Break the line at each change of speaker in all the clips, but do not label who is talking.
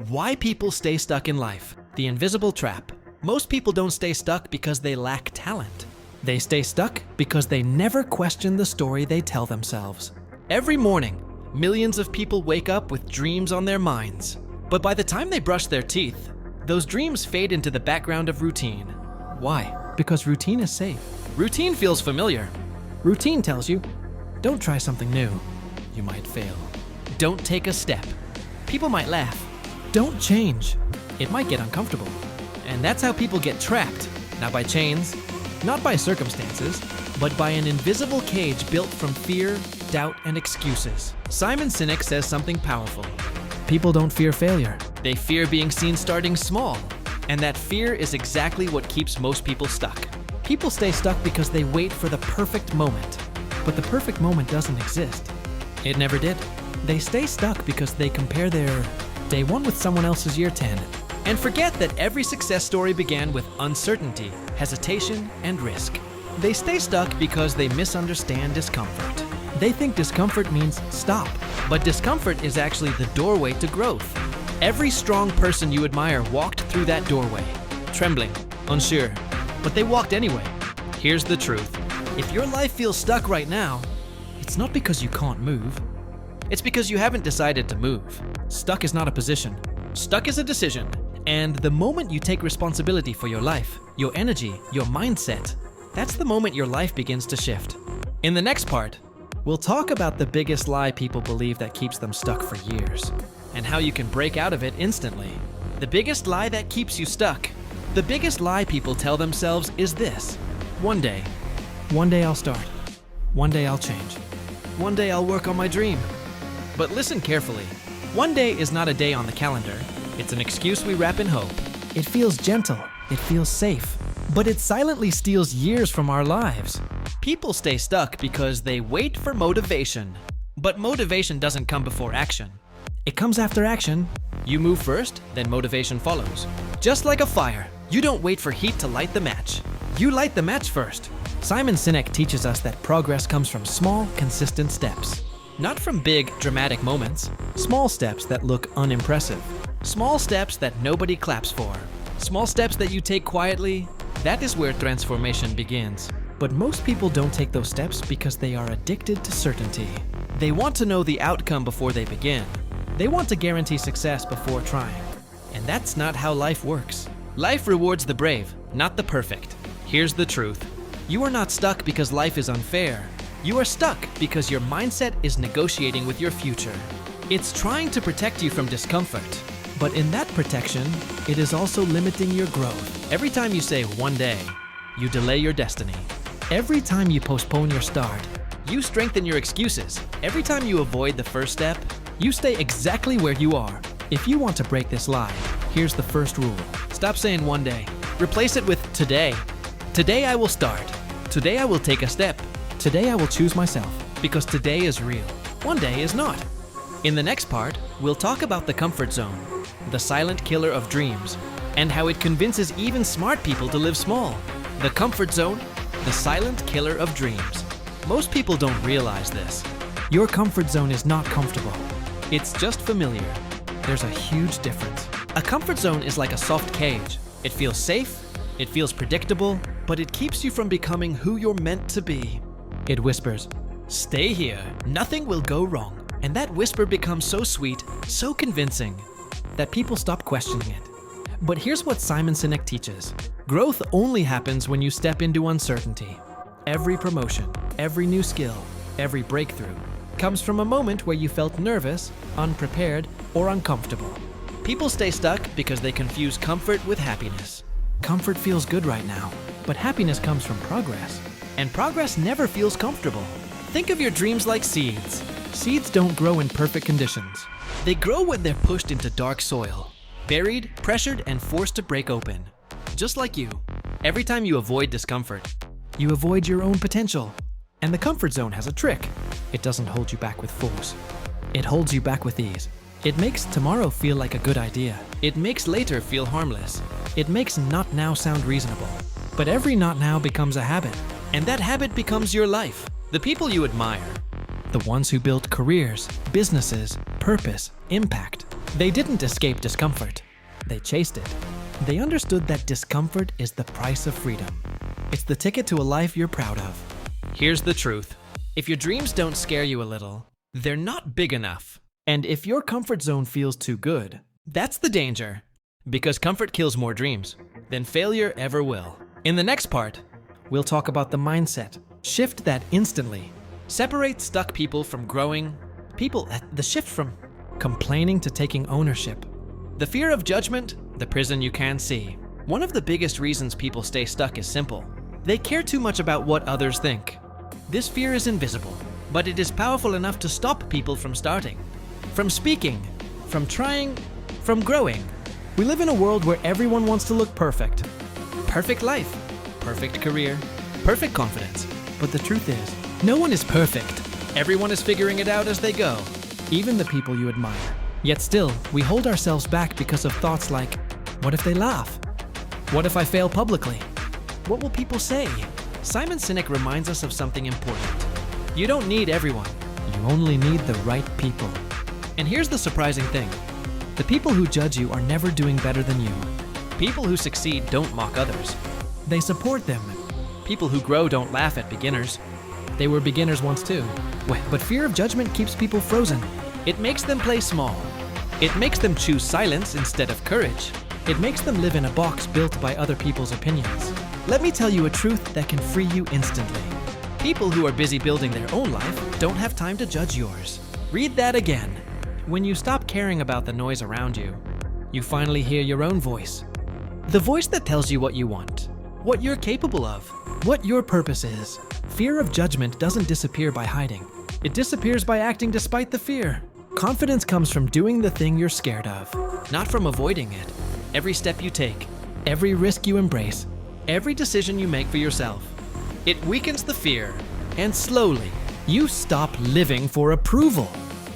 Why people stay stuck in life. The invisible trap. Most people don't stay stuck because they lack talent. They stay stuck because they never question the story they tell themselves. Every morning, millions of people wake up with dreams on their minds. But by the time they brush their teeth, those dreams fade into the background of routine. Why? Because routine is safe. Routine feels familiar. Routine tells you, don't try something new. You might fail. Don't take a step. People might laugh. Don't change. It might get uncomfortable. And that's how people get trapped. Not by chains, not by circumstances, but by an invisible cage built from fear, doubt, and excuses. Simon Sinek says something powerful. People don't fear failure. They fear being seen starting small. And that fear is exactly what keeps most people stuck. People stay stuck because they wait for the perfect moment. But the perfect moment doesn't exist. It never did. They stay stuck because they compare their day 1 with someone else's year 10. And forget that every success story began with uncertainty, hesitation, and risk. They stay stuck because they misunderstand discomfort. They think discomfort means stop, but discomfort is actually the doorway to growth. Every strong person you admire walked through that doorway, trembling, unsure, but they walked anyway. Here's the truth. If your life feels stuck right now, it's not because you can't move. It's because you haven't decided to move. Stuck is not a position. Stuck is a decision. And the moment you take responsibility for your life, your energy, your mindset, that's the moment your life begins to shift. In the next part, we'll talk about the biggest lie people believe that keeps them stuck for years, and how you can break out of it instantly. The biggest lie that keeps you stuck. The biggest lie people tell themselves is this. One day I'll start. One day I'll change. One day I'll work on my dream. But listen carefully. One day is not a day on the calendar. It's an excuse we wrap in hope. It feels gentle. It feels safe. But it silently steals years from our lives. People stay stuck because they wait for motivation. But motivation doesn't come before action. It comes after action. You move first, then motivation follows. Just like a fire, you don't wait for heat to light the match. You light the match first. Simon Sinek teaches us that progress comes from small, consistent steps. Not from big, dramatic moments. Small steps that look unimpressive. Small steps that nobody claps for. Small steps that you take quietly. That is where transformation begins. But most people don't take those steps because they are addicted to certainty. They want to know the outcome before they begin. They want to guarantee success before trying. And that's not how life works. Life rewards the brave, not the perfect. Here's the truth. You are not stuck because life is unfair. You are stuck because your mindset is negotiating with your future. It's trying to protect you from discomfort. But in that protection, it is also limiting your growth. Every time you say one day, you delay your destiny. Every time you postpone your start, you strengthen your excuses. Every time you avoid the first step, you stay exactly where you are. If you want to break this lie, here's the first rule. Stop saying one day. Replace it with today. Today I will start. Today I will take a step. Today I will choose myself. Because today is real. One day is not. In the next part, we'll talk about the comfort zone, the silent killer of dreams, and how it convinces even smart people to live small. The comfort zone, the silent killer of dreams. Most people don't realize this. Your comfort zone is not comfortable. It's just familiar. There's a huge difference. A comfort zone is like a soft cage. It feels safe, it feels predictable, but it keeps you from becoming who you're meant to be. It whispers, stay here, nothing will go wrong. And that whisper becomes so sweet, so convincing, that people stop questioning it. But here's what Simon Sinek teaches. Growth only happens when you step into uncertainty. Every promotion, every new skill, every breakthrough comes from a moment where you felt nervous, unprepared, or uncomfortable. People stay stuck because they confuse comfort with happiness. Comfort feels good right now, but happiness comes from progress. And progress never feels comfortable. Think of your dreams like seeds. Seeds don't grow in perfect conditions. They grow when they're pushed into dark soil, buried, pressured, and forced to break open. Just like you. Every time you avoid discomfort, you avoid your own potential. And the comfort zone has a trick. It doesn't hold you back with force. It holds you back with ease. It makes tomorrow feel like a good idea. It makes later feel harmless. It makes not now sound reasonable. But every not now becomes a habit. And that habit becomes your life. The people you admire. The ones who built careers, businesses, purpose, impact. They didn't escape discomfort. They chased it. They understood that discomfort is the price of freedom. It's the ticket to a life you're proud of. Here's the truth. If your dreams don't scare you a little, they're not big enough. And if your comfort zone feels too good, that's the danger. Because comfort kills more dreams than failure ever will. In the next part, we'll talk about the mindset. Shift that instantly. Separate stuck people from growing. The shift from complaining to taking ownership. The fear of judgment, the prison you can't see. One of the biggest reasons people stay stuck is simple. They care too much about what others think. This fear is invisible, but it is powerful enough to stop people from starting, from speaking, from trying, from growing. We live in a world where everyone wants to look perfect. Perfect life, perfect career, perfect confidence. But the truth is, no one is perfect. Everyone is figuring it out as they go, even the people you admire. Yet still, we hold ourselves back because of thoughts like, what if they laugh? What if I fail publicly? What will people say? Simon Sinek reminds us of something important. You don't need everyone. You only need the right people. And here's the surprising thing. The people who judge you are never doing better than you. People who succeed don't mock others. They support them. People who grow don't laugh at beginners. They were beginners once too. But fear of judgment keeps people frozen. It makes them play small. It makes them choose silence instead of courage. It makes them live in a box built by other people's opinions. Let me tell you a truth that can free you instantly. People who are busy building their own life don't have time to judge yours. Read that again. When you stop caring about the noise around you, you finally hear your own voice. The voice that tells you what you want, what you're capable of, what your purpose is. Fear of judgment doesn't disappear by hiding. It disappears by acting despite the fear. Confidence comes from doing the thing you're scared of, not from avoiding it. Every step you take, every risk you embrace, every decision you make for yourself, it weakens the fear. And slowly, you stop living for approval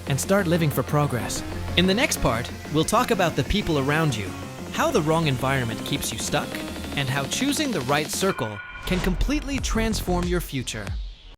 and start living for progress. In the next part, we'll talk about the people around you, how the wrong environment keeps you stuck, and how choosing the right circle can completely transform your future.